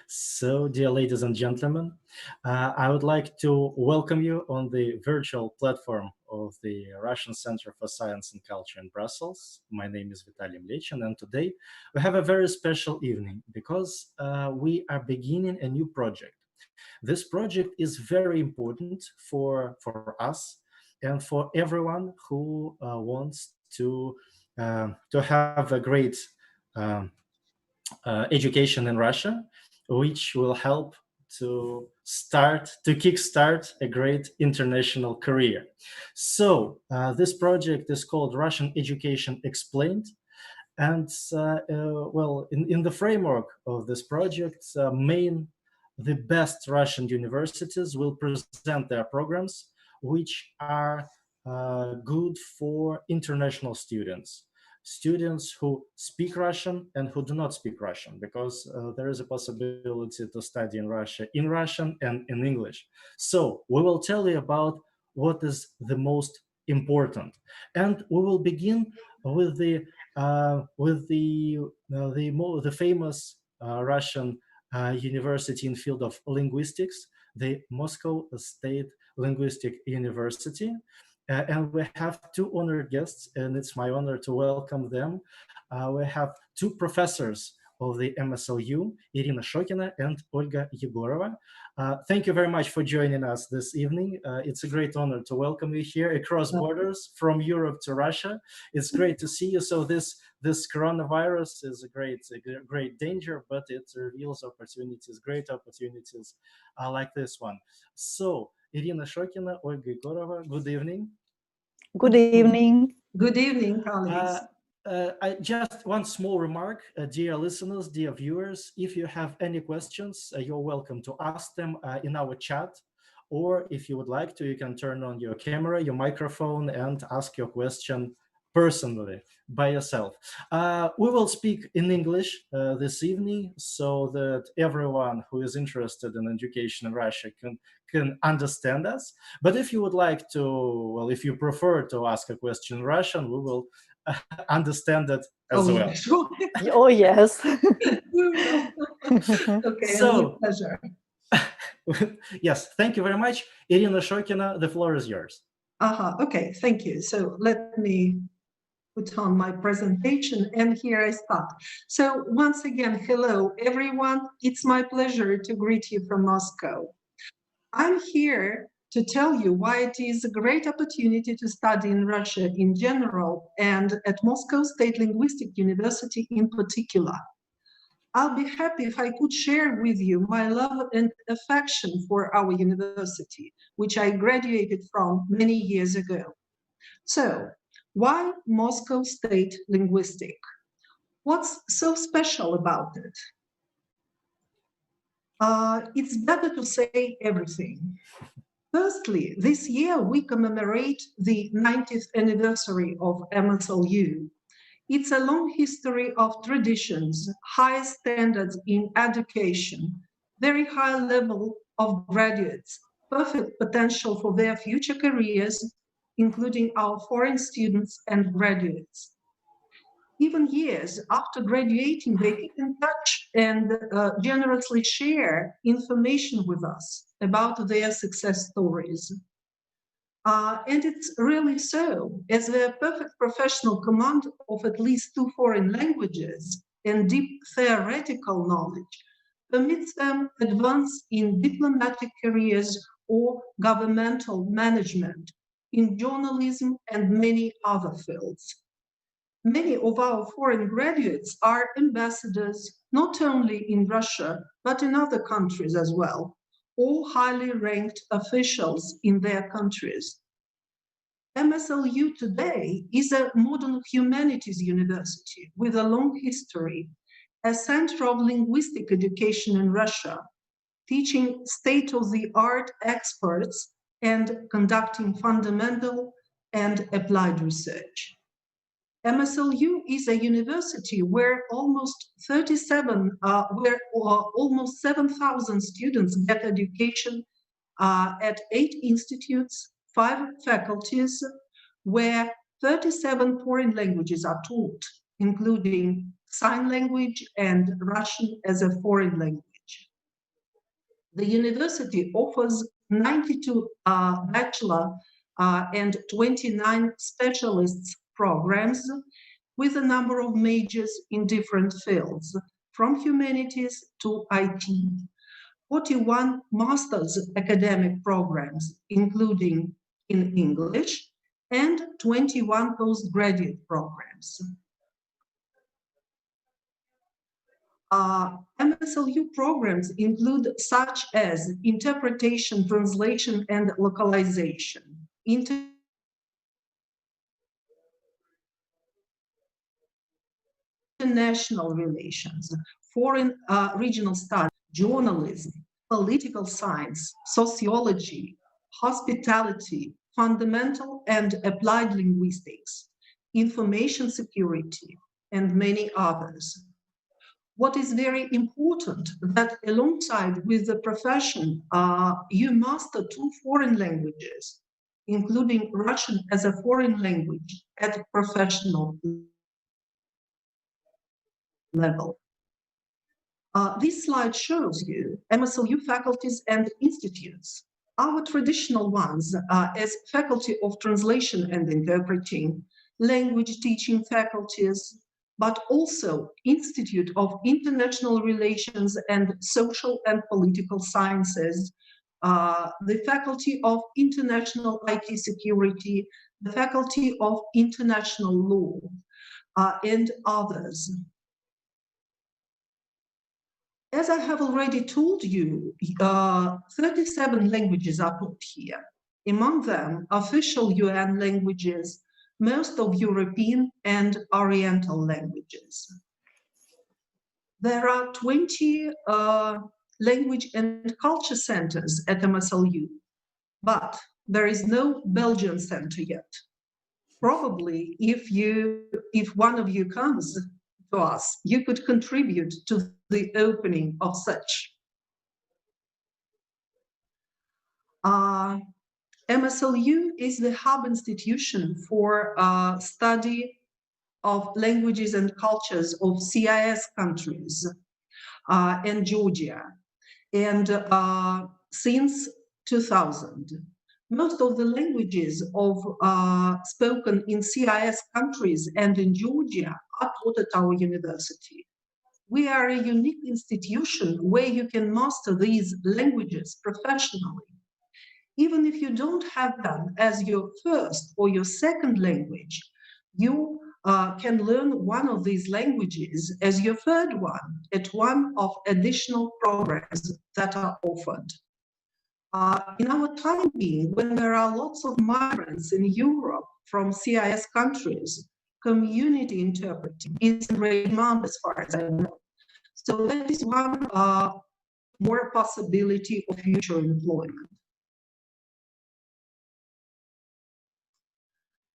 So, dear ladies and gentlemen, I would like to welcome you on the virtual platform of the Russian Center for Science and Culture in Brussels. My name is Vitaly Mlechin, and today we have a very special evening because we are beginning a new project. This project is very important for us and for everyone who wants to have a great um, education in Russia, which will help to kickstart a great international career. So this project is called Russian Education Explained. And in the framework of this project, the best Russian universities will present their programs, which are good for international students who speak Russian and who do not speak Russian, because there is a possibility to study in Russian and in English. So we will tell you about what is the most important, and we will begin with the famous Russian university in field of linguistics, the Moscow State Linguistic University. And we have two honored guests, and it's my honor to welcome them. We have two professors of the MSLU, Irina Shokina and Olga Yegorova. Thank you very much for joining us this evening. It's a great honor to welcome you here across borders from Europe to Russia. It's great to see you. So this coronavirus is a great danger, but it reveals opportunities, great opportunities like this one. So Irina Shokina, Olga Yegorova, good evening. Good evening. Good evening, colleagues. Just one small remark, dear listeners, dear viewers, if you have any questions, you're welcome to ask them in our chat, or if you would like to, you can turn on your camera, your microphone, and ask your question personally by yourself. We will speak in English this evening so that everyone who is interested in education in Russia can understand us. But if you would like to, well, if you prefer to ask a question in Russian, we will understand it as well. Sure. Oh, yes. Okay, So, pleasure. Yes, thank you very much. Irina Shokina, the floor is yours. Okay, thank you. So let me put on my presentation, and here I start. So once again, hello, everyone. It's my pleasure to greet you from Moscow. I'm here to tell you why it is a great opportunity to study in Russia in general and at Moscow State Linguistic University in particular. I'll be happy if I could share with you my love and affection for our university, which I graduated from many years ago. So, why Moscow State Linguistic? What's so special about it? It's better to say everything. Firstly, this year we commemorate the 90th anniversary of MSLU. It's a long history of traditions, high standards in education, very high level of graduates, perfect potential for their future careers, including our foreign students and graduates. Even years after graduating, they keep in touch and generously share information with us about their success stories. And it's really so, as a perfect professional command of at least 2 foreign languages and deep theoretical knowledge permits them advance in diplomatic careers or governmental management, in journalism and many other fields. Many of our foreign graduates are ambassadors, not only in Russia, but in other countries as well, or highly ranked officials in their countries. MSLU today is a modern humanities university with a long history, a center of linguistic education in Russia, teaching state-of-the-art experts and conducting fundamental and applied research. MSLU is a university where almost 7,000 students get education at 8 institutes, 5 faculties, where 37 foreign languages are taught, including sign language and Russian as a foreign language. The university offers 92 bachelor and 29 specialists programs with a number of majors in different fields, from humanities to IT. 41 master's academic programs, including in English, and 21 postgraduate programs. MSLU programs include such as interpretation, translation, and localization, international relations, foreign regional studies, journalism, political science, sociology, hospitality, fundamental and applied linguistics, information security, and many others. What is very important that alongside with the profession, you master 2 foreign languages, including Russian as a foreign language at professional level. This slide shows you MSLU faculties and institutes. Our traditional ones as Faculty of Translation and Interpreting, language teaching faculties, but also Institute of International Relations and Social and Political Sciences, the Faculty of International IT Security, the Faculty of International Law, and others. As I have already told you, 37 languages are taught here. Among them, official UN languages, most of European and Oriental languages. There are 20 language and culture centers at MSLU, but there is no Belgian center yet. Probably if one of you comes to us, you could contribute to the opening of such. MSLU is the hub institution for study of languages and cultures of CIS countries and Georgia. And since 2000, most of the languages spoken in CIS countries and in Georgia are taught at our university. We are a unique institution where you can master these languages professionally. Even if you don't have them as your first or your second language, you can learn one of these languages as your third one at one of additional programs that are offered. In our time being, when there are lots of migrants in Europe from CIS countries, community interpreting is in great demand as far as I know. So that is one more possibility of future employment.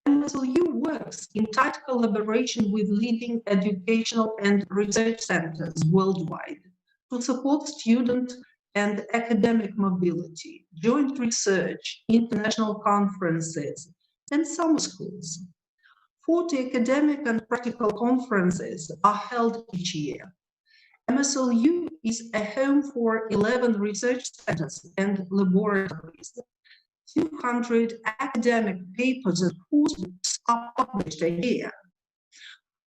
MSLU works in tight collaboration with leading educational and research centers worldwide to support student and academic mobility, joint research, international conferences, and summer schools. 40 academic and practical conferences are held each year. MSLU is a home for 11 research centers and laboratories. 200 academic papers and courses are published a year.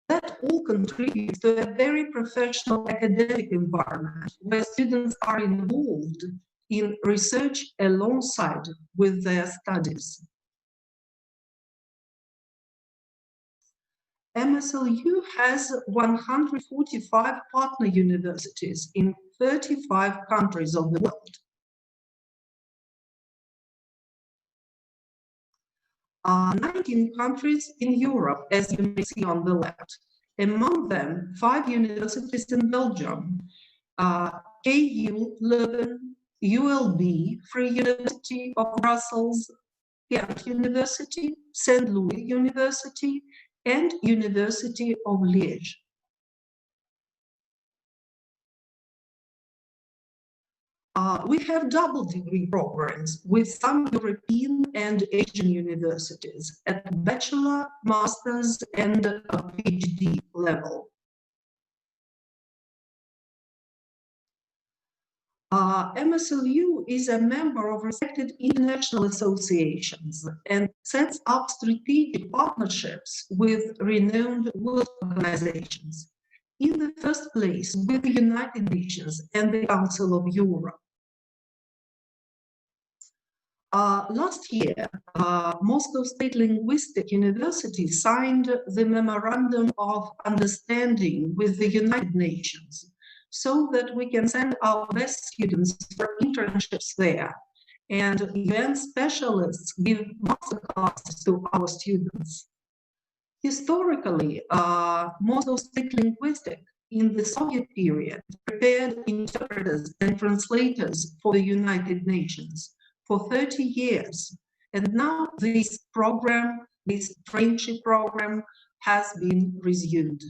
That all contributes to a very professional academic environment where students are involved in research alongside with their studies. MSLU has 145 partner universities in 35 countries of the world. 19 countries in Europe, as you may see on the left. Among them, 5 universities in Belgium, KU Leuven, ULB, Free University of Brussels, Ghent University, St. Louis University, and University of Liège. We have double degree programs with some European and Asian universities at bachelor, master's, and PhD level. MSLU is a member of respected international associations and sets up strategic partnerships with renowned world organizations. In the first place, with the United Nations and the Council of Europe. Last year, Moscow State Linguistic University signed the Memorandum of Understanding with the United Nations so that we can send our best students for internships there. And UN specialists give master classes to our students. Historically, Moscow State Linguistic in the Soviet period prepared interpreters and translators for the United Nations for 30 years. And now this program, this traineeship program, has been resumed.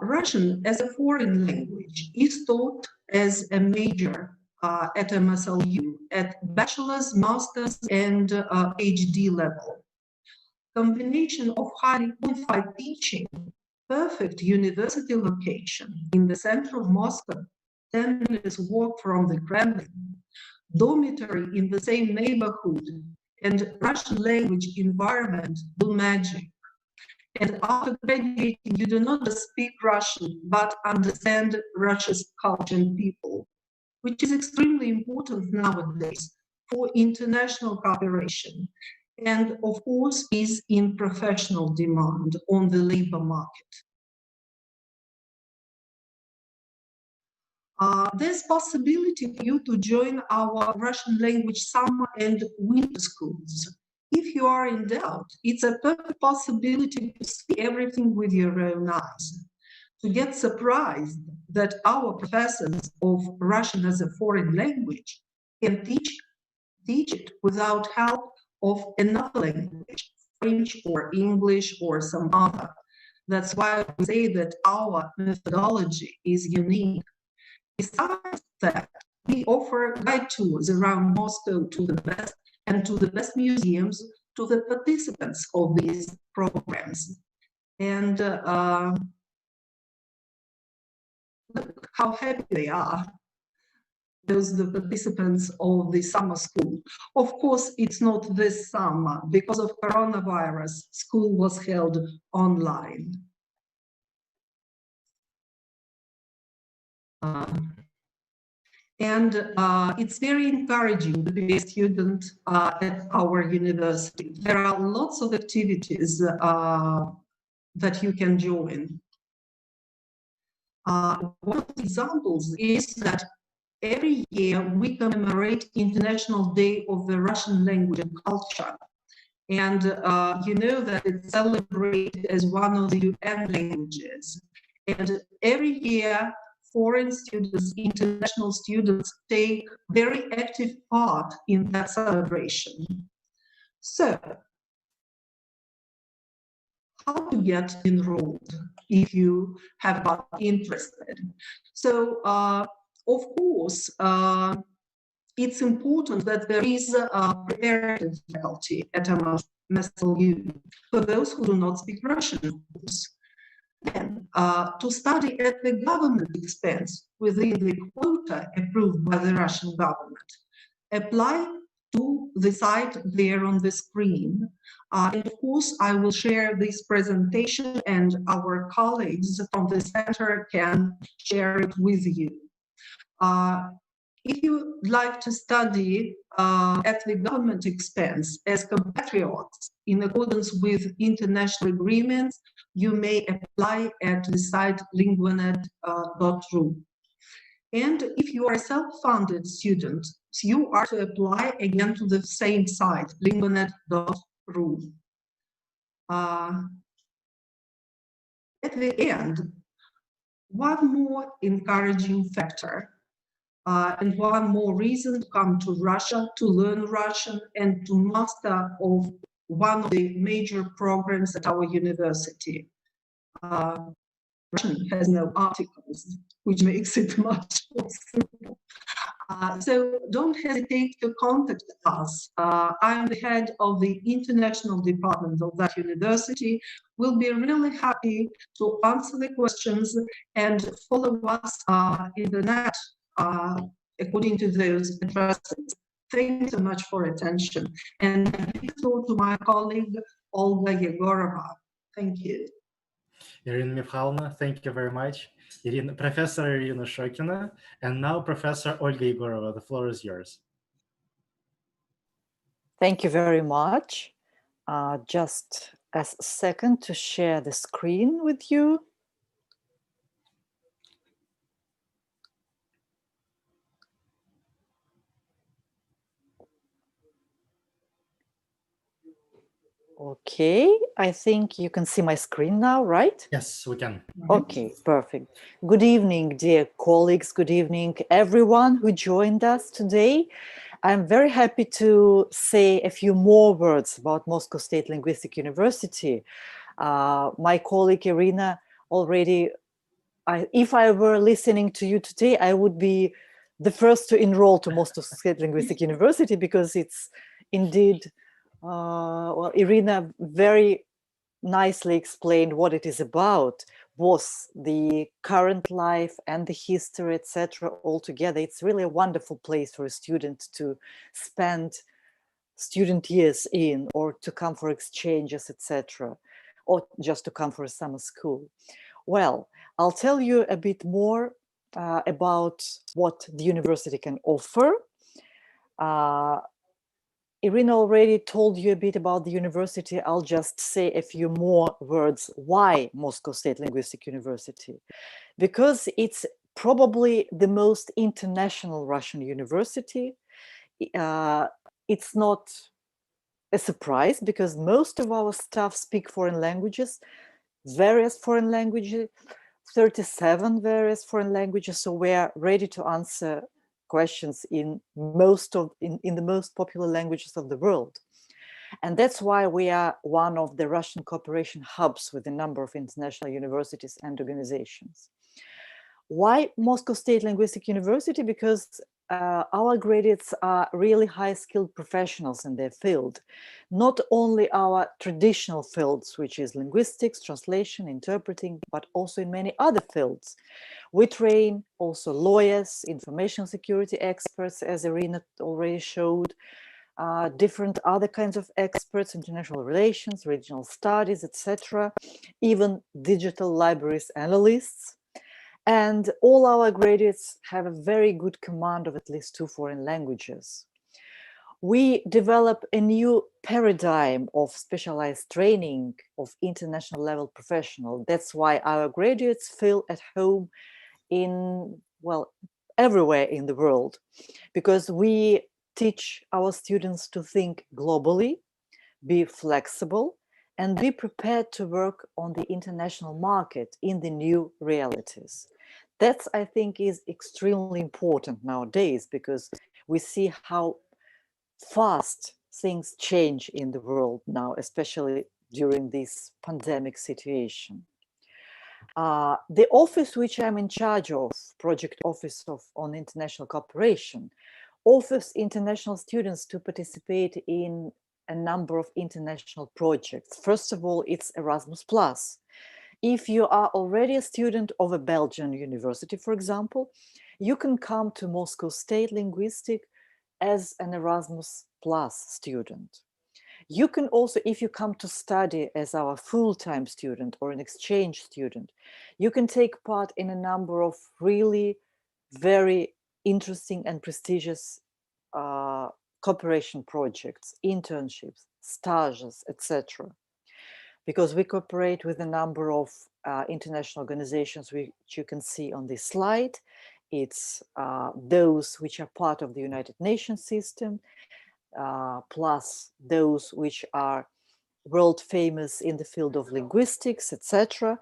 Russian as a foreign language is taught as a major at MSLU at bachelor's, master's, and PhD level. Combination of highly qualified teaching, perfect university location in the center of Moscow, 10 minutes walk from the Kremlin, dormitory in the same neighborhood, and Russian language environment do magic. And after graduating, you do not just speak Russian, but understand Russia's culture and people, which is extremely important nowadays for international cooperation, and of course is in professional demand on the labor market. There's possibility for you to join our Russian language summer and winter schools. If you are in doubt, it's a perfect possibility to see everything with your own eyes, to get surprised that our professors of Russian as a foreign language can teach it without help of another language, French or English or some other. That's why we say that our methodology is unique. Besides that, we offer guide tours around Moscow to the best museums, to the participants of these programs. And look how happy they are, those the participants of the summer school. Of course, it's not this summer. Because of coronavirus, school was held online. It's very encouraging to be a student at our university. There are lots of activities that you can join. One of the examples is that every year we commemorate International Day of the Russian Language and Culture. And you know that it's celebrated as one of the UN languages. And every year, foreign students, international students take very active part in that celebration. So, how to get enrolled if you have got interested? So, of course, it's important that there is a preparative faculty at MSLU for those who do not speak Russian, of course. Then, to study at the government expense within the quota approved by the Russian government, apply to the site there on the screen. And of course, I will share this presentation and our colleagues from the center can share it with you. If you like to study at the government expense as compatriots in accordance with international agreements, you may apply at the site linguanet.ru. And if you are a self-funded student, you are to apply again to the same site, linguanet.ru. At the end, one more encouraging factor and one more reason to come to Russia, to learn Russian and to master of one of the major programs at our university. Russian has no articles, which makes it much more simple. So don't hesitate to contact us. I'm the head of the international department of that university. We'll be really happy to answer the questions and follow us in the net according to those addresses. Thank you so much for attention. And to my colleague, Olga Yegorova. Thank you. Irina Mikhailовna, thank you very much. Professor Irina Shokina, and now Professor Olga Yegorova, the floor is yours. Thank you very much. Just a second to share the screen with you. Okay, I think you can see my screen now, right? Yes, we can. Okay, perfect. Good evening, dear colleagues. Good evening, everyone who joined us today. I'm very happy to say a few more words about Moscow State Linguistic University. My colleague Irina already, if I were listening to you today, I would be the first to enroll to Moscow State Linguistic University, because it's indeed, well, Irina very nicely explained what it is about, both the current life and the history, etc. all together. It's really a wonderful place for a student to spend student years in, or to come for exchanges, etc., or just to come for a summer school. Well, I'll tell you a bit more about what the university can offer. Irina already told you a bit about the university. I'll just say a few more words. Why Moscow State Linguistic University? Because it's probably the most international Russian university. It's not a surprise, because most of our staff speak foreign languages, various foreign languages, 37 various foreign languages. So we're ready to answer questions in the most popular languages of the world. And that's why we are one of the Russian cooperation hubs with a number of international universities and organizations. Why Moscow State Linguistic University? Because our graduates are really high-skilled professionals in their field. Not only our traditional fields, which is linguistics, translation, interpreting, but also in many other fields. We train also lawyers, information security experts, as Irina already showed, different other kinds of experts, international relations, regional studies, etc., even digital libraries analysts. And all our graduates have a very good command of at least 2 foreign languages. We develop a new paradigm of specialized training of international level professional. That's why our graduates feel at home in, well, everywhere in the world, because we teach our students to think globally, be flexible, and be prepared to work on the international market in the new realities. That's, I think, is extremely important nowadays, because we see how fast things change in the world now, especially during this pandemic situation. The office which I'm in charge of, Project Office on International Cooperation, offers international students to participate in a number of international projects. First of all, it's Erasmus Plus. If you are already a student of a Belgian university, for example, you can come to Moscow State Linguistic as an Erasmus Plus student. You can also, if you come to study as our full-time student or an exchange student, you can take part in a number of really very interesting and prestigious cooperation projects, internships, stages, etc. Because we cooperate with a number of international organizations which you can see on this slide. It's those which are part of the United Nations system, plus those which are world famous in the field of linguistics, etc.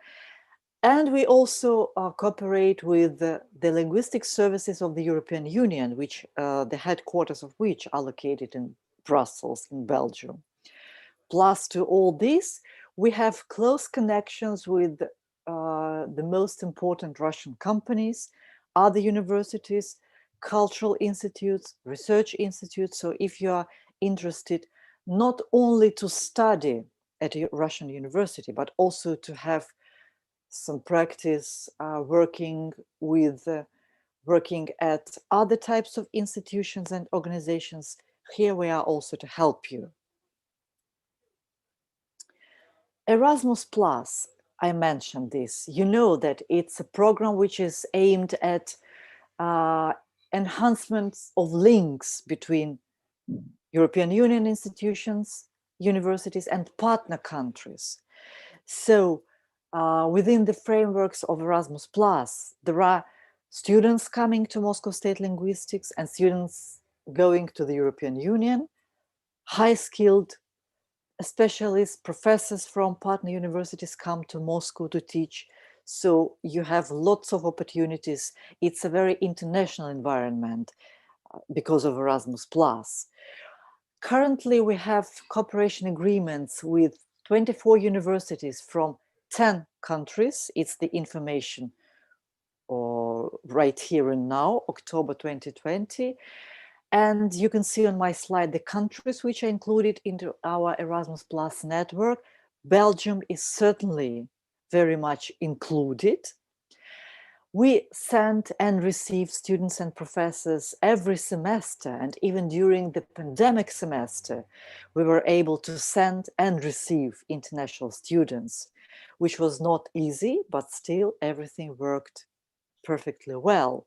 And we also cooperate with the linguistic services of the European Union, which the headquarters of which are located in Brussels, in Belgium. Plus to all this, we have close connections with the most important Russian companies, other universities, cultural institutes, research institutes. So if you are interested not only to study at a Russian university, but also to have some practice working at other types of institutions and organizations, here we are also to help you. Erasmus Plus, I mentioned this. You know that it's a program which is aimed at enhancements of links between European Union institutions, universities, and partner countries. So within the frameworks of Erasmus Plus, there are students coming to Moscow State Linguistics and students going to the European Union, high-skilled specialists, professors from partner universities come to Moscow to teach. So you have lots of opportunities. It's a very international environment because of Erasmus Plus. Currently, we have cooperation agreements with 24 universities from 10 countries. It's the information right here and now, October 2020. And you can see on my slide the countries which are included into our Erasmus Plus network. Belgium is certainly very much included. We send and receive students and professors every semester, and even during the pandemic semester, we were able to send and receive international students, which was not easy, but still everything worked perfectly well.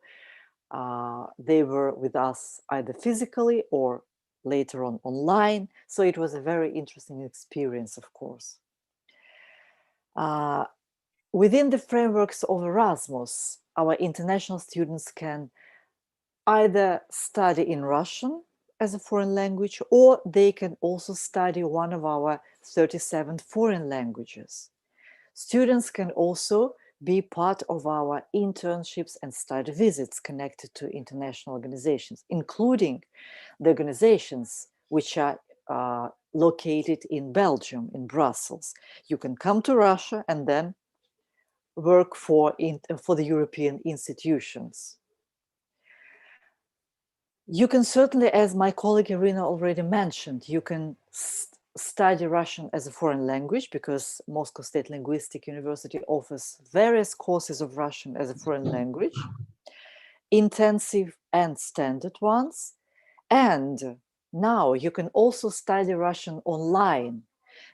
They were with us either physically or later on online. So it was a very interesting experience, of course. Within the frameworks of Erasmus, our international students can either study in Russian as a foreign language, or they can also study one of our 37 foreign languages. Students can also be part of our internships and study visits connected to international organizations, including the organizations which are located in Belgium, in Brussels. You can come to Russia and then work for the European institutions. You can certainly, as my colleague Irina already mentioned, you can study Russian as a foreign language because Moscow State Linguistic University offers various courses of Russian as a foreign language, intensive and standard ones. And now you can also study Russian online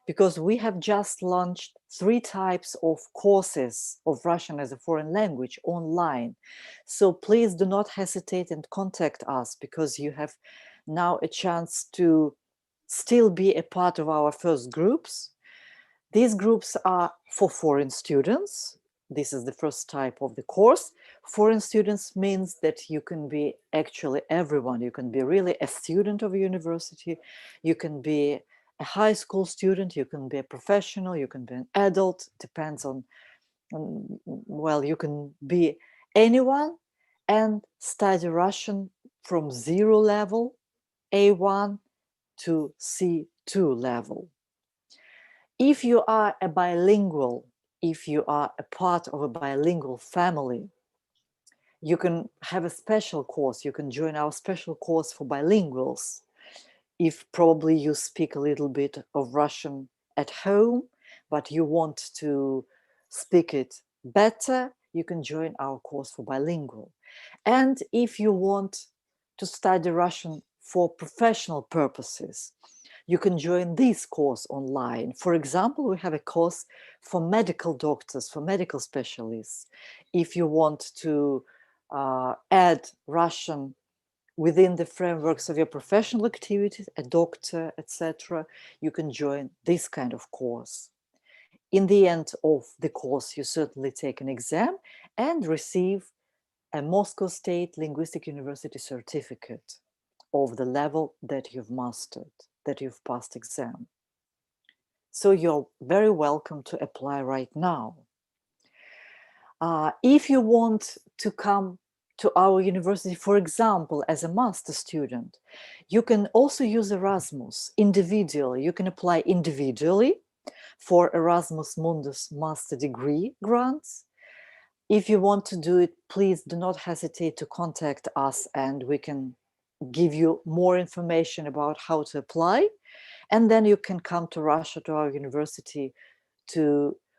because we have just launched 3 types of courses of Russian as a foreign language online. So please do not hesitate and contact us because you have now a chance to still be a part of our first groups. These groups are for foreign students. This is the first type of the course. Foreign students means that you can be actually everyone. You can be really a student of a university. You can be a high school student. You can be a professional. You can be an adult. Depends on well, you can be anyone and study Russian from 0 level, A1, to C2 level. If you are a bilingual, if you are a part of a bilingual family, you can have a special course. You can join our special course for bilinguals. If probably you speak a little bit of Russian at home, but you want to speak it better, you can join our course for bilingual. And if you want to study Russian for professional purposes, you can join this course online. For example, we have a course for medical doctors, for medical specialists. If you want to add Russian within the frameworks of your professional activities, a doctor, etc., you can join this kind of course. In the end of the course, you certainly take an exam and receive a Moscow State Linguistic University certificate of the level that you've mastered, that you've passed exam. So you're very welcome to apply right now. If you want to come to our university, for example, as a master student, you can also use Erasmus individually. You can apply individually for Erasmus Mundus master degree grants. If you want to do it, please do not hesitate to contact us, and we can give you more information about how to apply. And then you can come to Russia, to our university,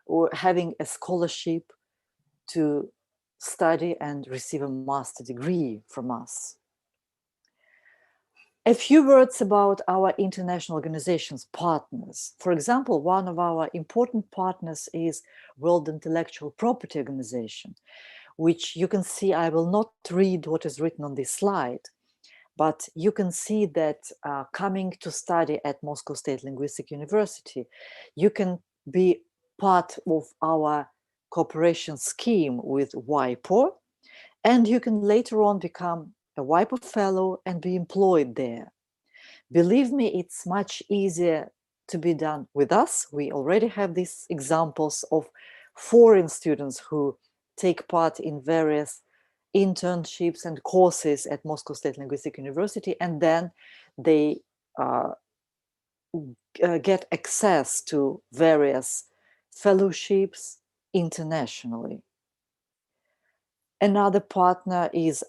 or having a scholarship to study and receive a master degree from us. A few words about our international organizations, partners. For example, one of our important partners is World Intellectual Property Organization, which you can see. I will not read what is written on this slide, but you can see that coming to study at Moscow State Linguistic University, you can be part of our cooperation scheme with WIPO, and you can later on become a WIPO fellow and be employed there. Believe me, it's much easier to be done with us. We already have these examples of foreign students who take part in various internships and courses at Moscow State Linguistic University, and then they get access to various fellowships internationally. Another partner is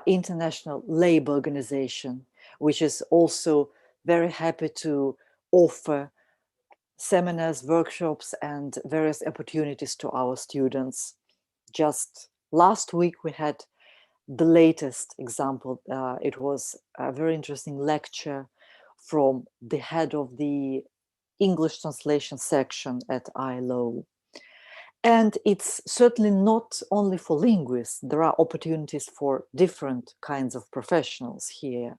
International Labour Organization, which is also very happy to offer seminars, workshops, and various opportunities to our students. Just last week, we had the latest example. It was a very interesting lecture from the head of the English translation section at ILO. And it's certainly not only for linguists. There are opportunities for different kinds of professionals here.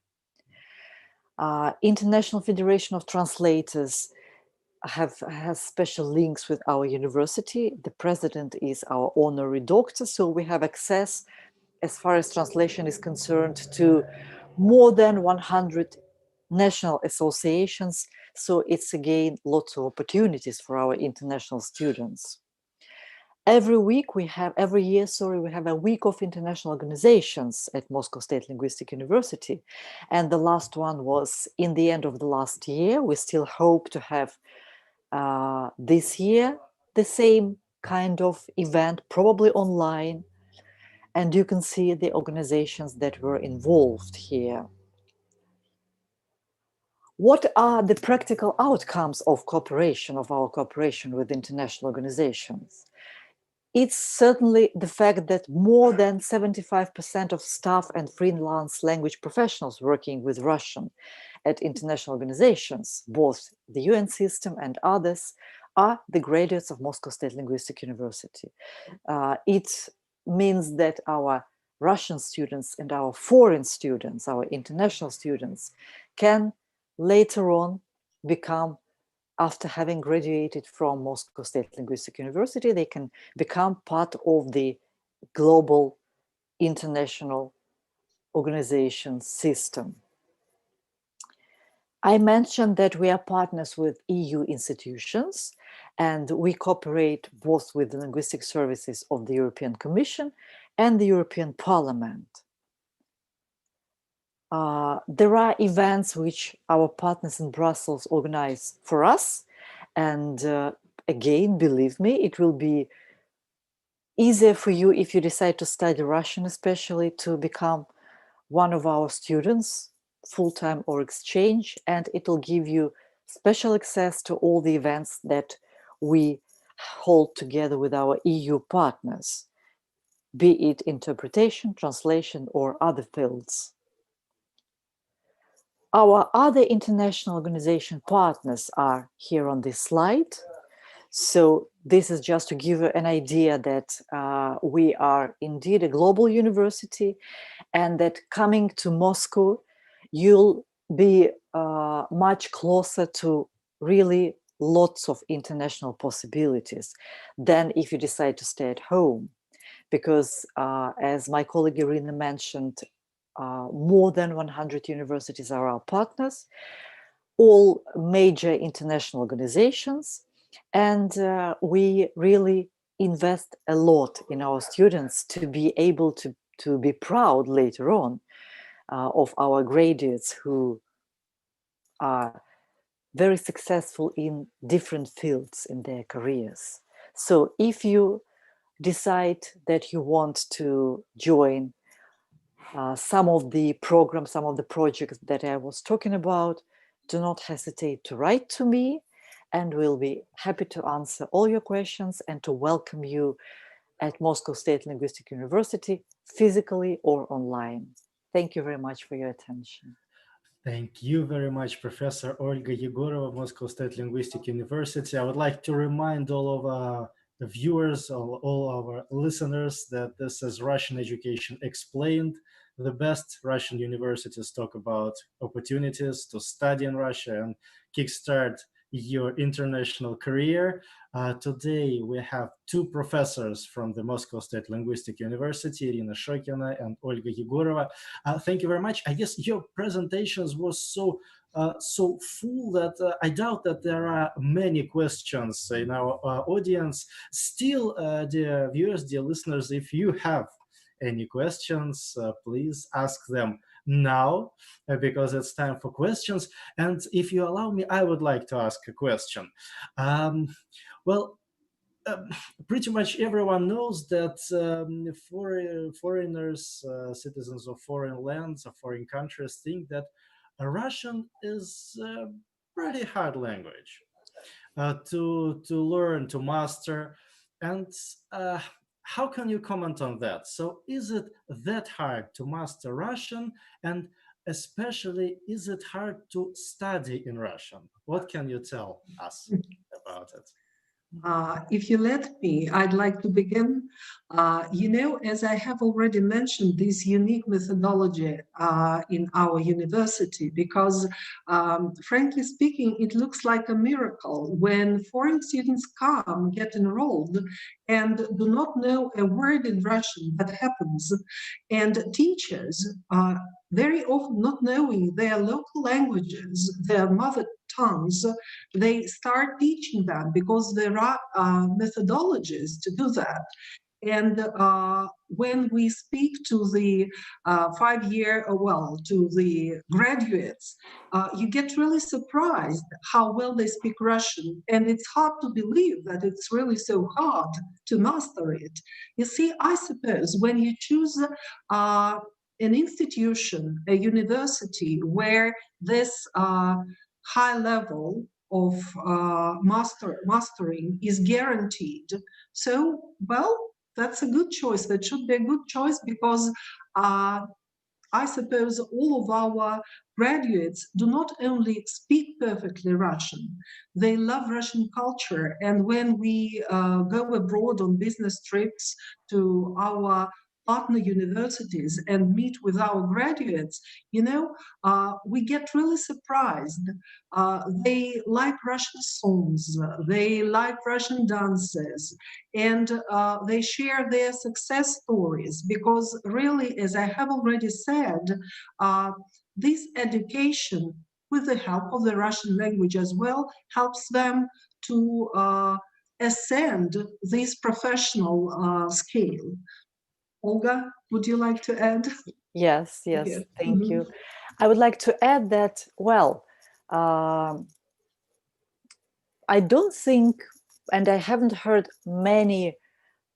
International Federation of Translators has special links with our university. The president is our honorary doctor, so we have access, as far as translation is concerned, to more than 100 national associations. So it's again lots of opportunities for our international students. Every year, we have a week of international organizations at Moscow State Linguistic University. And the last one was in the end of the last year. We still hope to have this year the same kind of event, probably online. And you can see the organizations that were involved here. What are the practical outcomes of our cooperation with international organizations? It's certainly the fact that more than 75% of staff and freelance language professionals working with Russian at international organizations, both the UN system and others, are the graduates of Moscow State Linguistic University. It means that our Russian students and our foreign students, our international students, can later on become, after having graduated from Moscow State Linguistic University, they can become part of the global international organization system. I mentioned that we are partners with EU institutions, and we cooperate both with the linguistic services of the European Commission and the European Parliament. There are events which our partners in Brussels organize for us. And again, believe me, it will be easier for you if you decide to study Russian, especially to become one of our students, full-time or exchange, and it will give you special access to all the events that we hold together with our EU partners, be it interpretation, translation, or other fields. Our other international organization partners are here on this slide. So this is just to give you an idea that we are indeed a global university, and that coming to Moscow, you'll be much closer to really lots of international possibilities than if you decide to stay at home. Because as my colleague Irina mentioned, more than 100 universities are our partners, all major international organizations, and we really invest a lot in our students to be able to be proud later on of our graduates who are very successful in different fields in their careers. So if you decide that you want to join some of the programs, some of the projects that I was talking about, do not hesitate to write to me, and we'll be happy to answer all your questions and to welcome you at Moscow State Linguistic University, physically or online. Thank you very much for your attention. Thank you very much, Professor Olga Yegorova of Moscow State Linguistic University. I would like to remind all of the viewers, all our listeners, that this is Russian Education Explained. The best Russian universities talk about opportunities to study in Russia and kickstart your international career. Today, we have two professors from the Moscow State Linguistic University, Irina Shokina and Olga Yegorova. Thank you very much. I guess your presentations was so full that I doubt that there are many questions in our audience. Still, dear viewers, dear listeners, if you have any questions, please ask them now, because it's time for questions. And if you allow me, I would like to ask a question. Well, pretty much everyone knows that foreigners, citizens of foreign lands or foreign countries, think that Russian is a pretty hard language to learn, to master. And how can you comment on that? So is it that hard to master Russian? And especially, is it hard to study in Russian? What can you tell us about it? If you let me, I'd like to begin. As I have already mentioned, this unique methodology in our university, because frankly speaking, it looks like a miracle when foreign students come, get enrolled, and do not know a word in Russian. That happens. And teachers, very often not knowing their local languages, their mother tongues, they start teaching them because there are methodologies to do that. And when we speak to the to the graduates, you get really surprised how well they speak Russian. And it's hard to believe that it's really so hard to master it. You see, I suppose when you choose an institution, a university, where this high level of mastering is guaranteed. So, well, that's a good choice. That should be a good choice because I suppose all of our graduates do not only speak perfectly Russian, they love Russian culture. And when we go abroad on business trips to our partner universities and meet with our graduates, we get really surprised. They like Russian songs, they like Russian dances, and they share their success stories because really, as I have already said, this education, with the help of the Russian language as well, helps them to ascend this professional scale. Olga, would you like to add? Yes, thank you. I would like to add that, well, I don't think, and I haven't heard many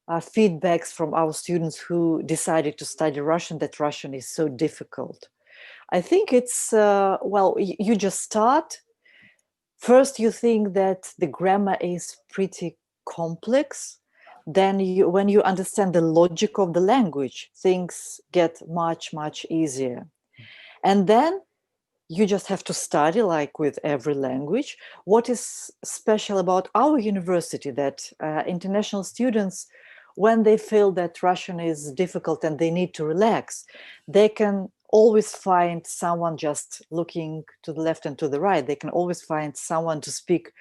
feedbacks from our students who decided to study Russian that Russian is so difficult. I think it's, you just start. First, you think that the grammar is pretty complex. Then when you understand the logic of the language, things get much, much easier. And then you just have to study, like with every language. What is special about our university that international students, when they feel that Russian is difficult and they need to relax, they can always find someone just looking to the left and to the right. They can always find someone to speak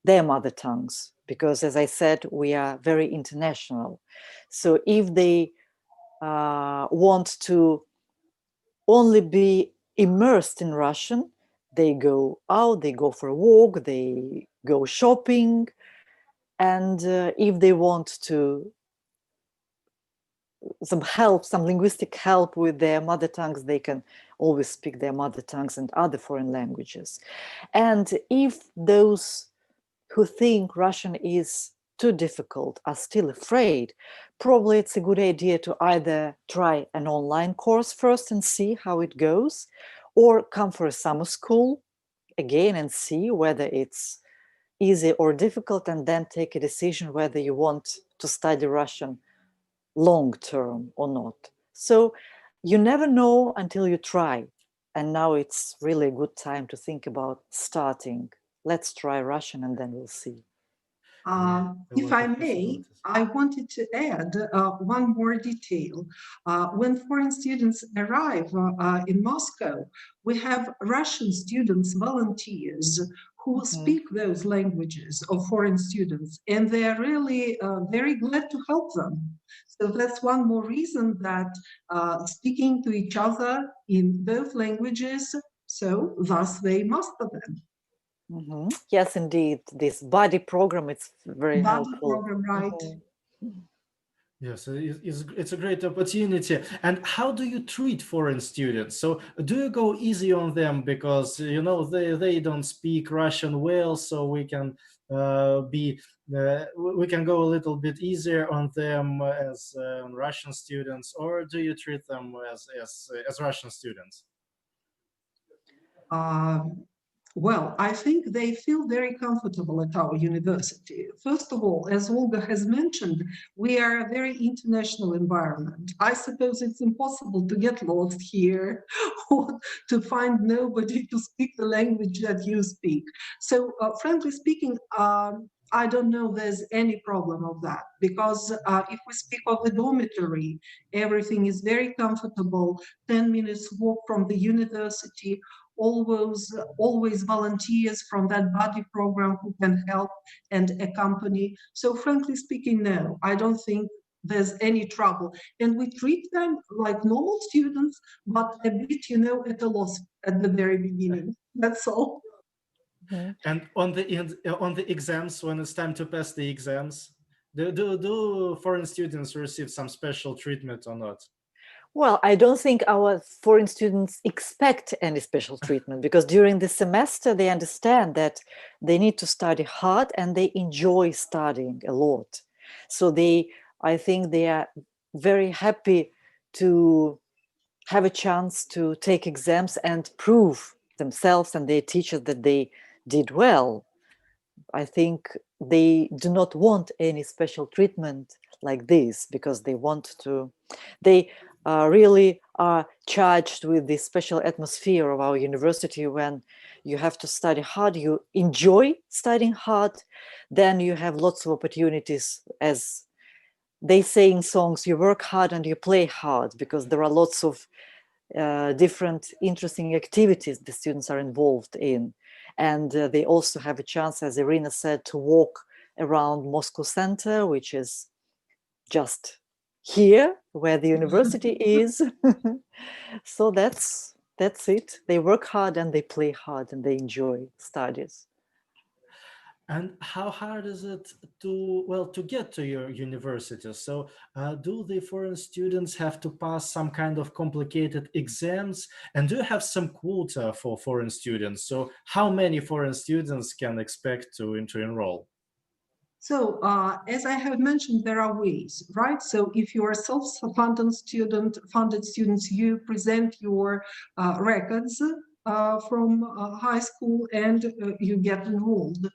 their mother tongues, because as I said, we are very international. So if they want to only be immersed in Russian, they go out, they go for a walk, they go shopping. And if they want to some linguistic help with their mother tongues, they can always speak their mother tongues and other foreign languages. And if those who think Russian is too difficult, are still afraid, probably it's a good idea to either try an online course first and see how it goes, or come for a summer school again and see whether it's easy or difficult, and then take a decision whether you want to study Russian long term or not. So you never know until you try. And now it's really a good time to think about starting. Let's try Russian and then we'll see. Yeah, a If lot I of may, possibilities. I wanted to add one more detail. When foreign students arrive in Moscow, we have Russian students, volunteers, who speak those languages of foreign students, and they are really very glad to help them. So that's one more reason that speaking to each other in both languages, so thus they master them. Yes, indeed. This buddy program, it's very Buddy helpful. program, right? Yes, it's a great opportunity. And how do you treat foreign students? So do you go easy on them because they don't speak Russian well, so we can go a little bit easier on them as Russian students, or do you treat them as Russian students? Well, I think they feel very comfortable at our university. First of all, as Olga has mentioned, we are a very international environment. I suppose it's impossible to get lost here or to find nobody to speak the language that you speak. So, frankly speaking, I don't know there's any problem of that, because if we speak of the dormitory, everything is very comfortable, 10 minutes walk from the university, always volunteers from that buddy program who can help and accompany. So frankly speaking, no, I don't think there's any trouble. And we treat them like normal students, but a bit, at a loss at the very beginning. That's all. And on the exams, when it's time to pass the exams, do foreign students receive some special treatment or not? Well, I don't think our foreign students expect any special treatment, because during the semester they understand that they need to study hard and they enjoy studying a lot. So I think they are very happy to have a chance to take exams and prove themselves and their teachers that they did well. I think they do not want any special treatment like this, because they really are charged with the special atmosphere of our university. When you have to study hard, you enjoy studying hard, then you have lots of opportunities. As they say in songs, you work hard and you play hard, because there are lots of different interesting activities the students are involved in. And they also have a chance, as Irina said, to walk around Moscow Center, which is just here where the university is. So that's it. They work hard and they play hard and they enjoy studies. And how hard is it to get to your university? So, do the foreign students have to pass some kind of complicated exams? And do you have some quota for foreign students? So, how many foreign students can expect to enroll? So, as I have mentioned, there are ways, right? So, if you are funded students, you present your records from high school and you get enrolled.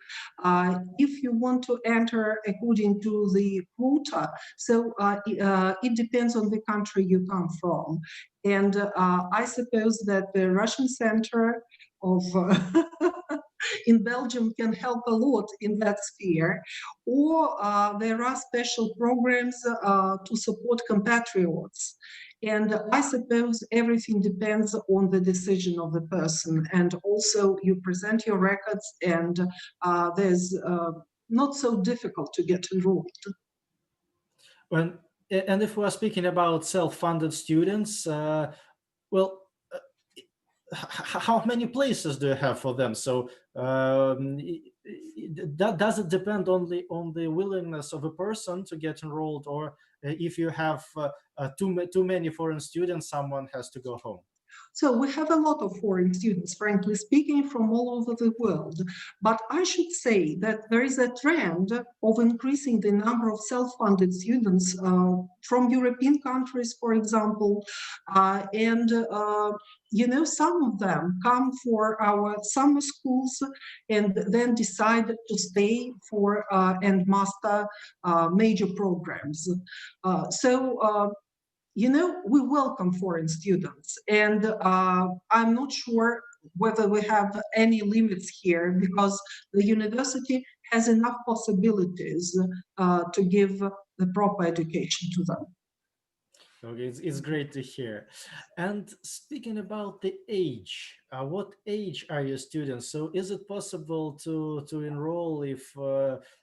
If you want to enter according to the quota, so it depends on the country you come from. And I suppose that the Russian Center of in Belgium can help a lot in that sphere, or there are special programs to support compatriots. And I suppose everything depends on the decision of the person. And also you present your records, and there's not so difficult to get enrolled. When and if we are speaking about self-funded students, well, how many places do you have for them? So does it depend on the willingness of a person to get enrolled, or if you have too many foreign students, someone has to go home? So we have a lot of foreign students, frankly speaking, from all over the world. But I should say that there is a trend of increasing the number of self-funded students from European countries, for example, you know, some of them come for our summer schools and then decide to stay for and master major programs. You know, we welcome foreign students, and I'm not sure whether we have any limits here, because the university has enough possibilities to give the proper education to them. Okay, it's great to hear. And speaking about the age, what age are your students? So is it possible to enroll if,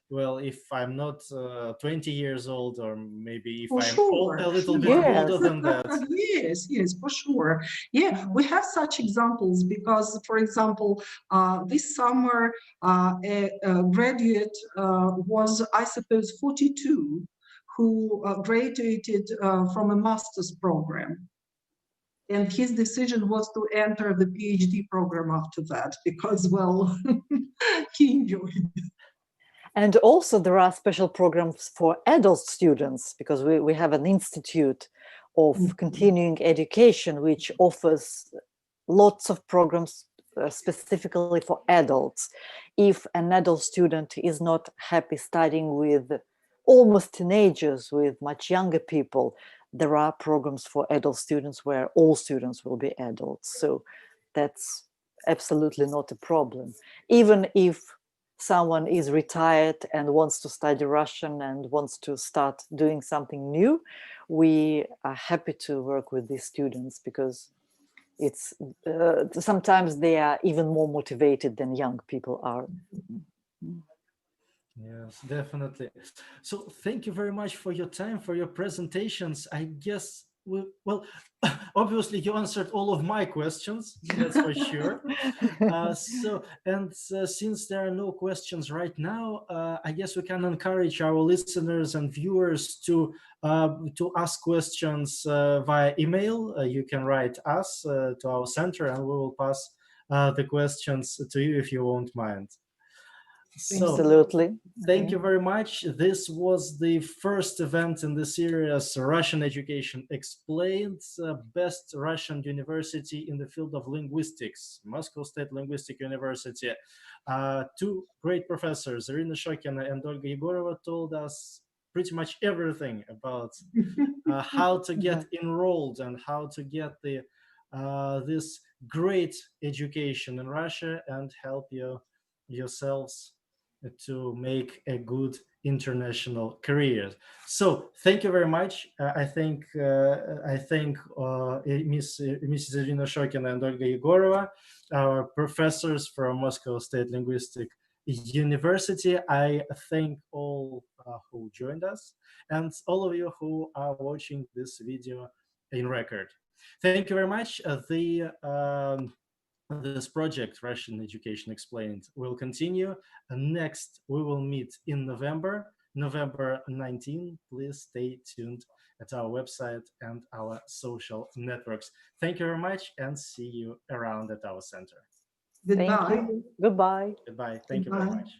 well, if I'm not 20 years old, or maybe if For I'm sure. a little bit Yes. older than that? Yes, yes, for sure. Yeah, we have such examples because, for example, this summer, a graduate was, I suppose, 42, who graduated from a master's program. And his decision was to enter the PhD program after that because, well, he enjoyed it. And also there are special programs for adult students, because we have an institute of continuing education which offers lots of programs specifically for adults. If an adult student is not happy studying with almost teenagers, with much younger people, there are programs for adult students where all students will be adults. So that's absolutely not a problem. Even if someone is retired and wants to study Russian and wants to start doing something new, we are happy to work with these students, because it's sometimes they are even more motivated than young people are. Yes, definitely. So thank you very much for your time, for your presentations. I guess, well, obviously you answered all of my questions, that's for sure. Since there are no questions right now, I guess we can encourage our listeners and viewers to ask questions via email. You can write us to our center, and we will pass the questions to you if you won't mind. So, Absolutely. thank you very much. This was the first event in the series Russian Education Explained, Best Russian University in the Field of Linguistics, Moscow State Linguistic University. Two great professors, Irina Shokina and Olga Yegorova, told us pretty much everything about how to get enrolled and how to get this great education in Russia and help yourselves to make a good international career. So thank you very much. I thank Mrs. Irina Shokina and Olga Yegorova, our professors from Moscow State Linguistic University. I thank all who joined us and all of you who are watching this video in record. Thank you very much. This project, Russian Education Explained, will continue. Next, we will meet in November 19. Please stay tuned at our website and our social networks. Thank you very much, and see you around at our center. Goodbye. Thank you. Goodbye. Goodbye. Thank you very much.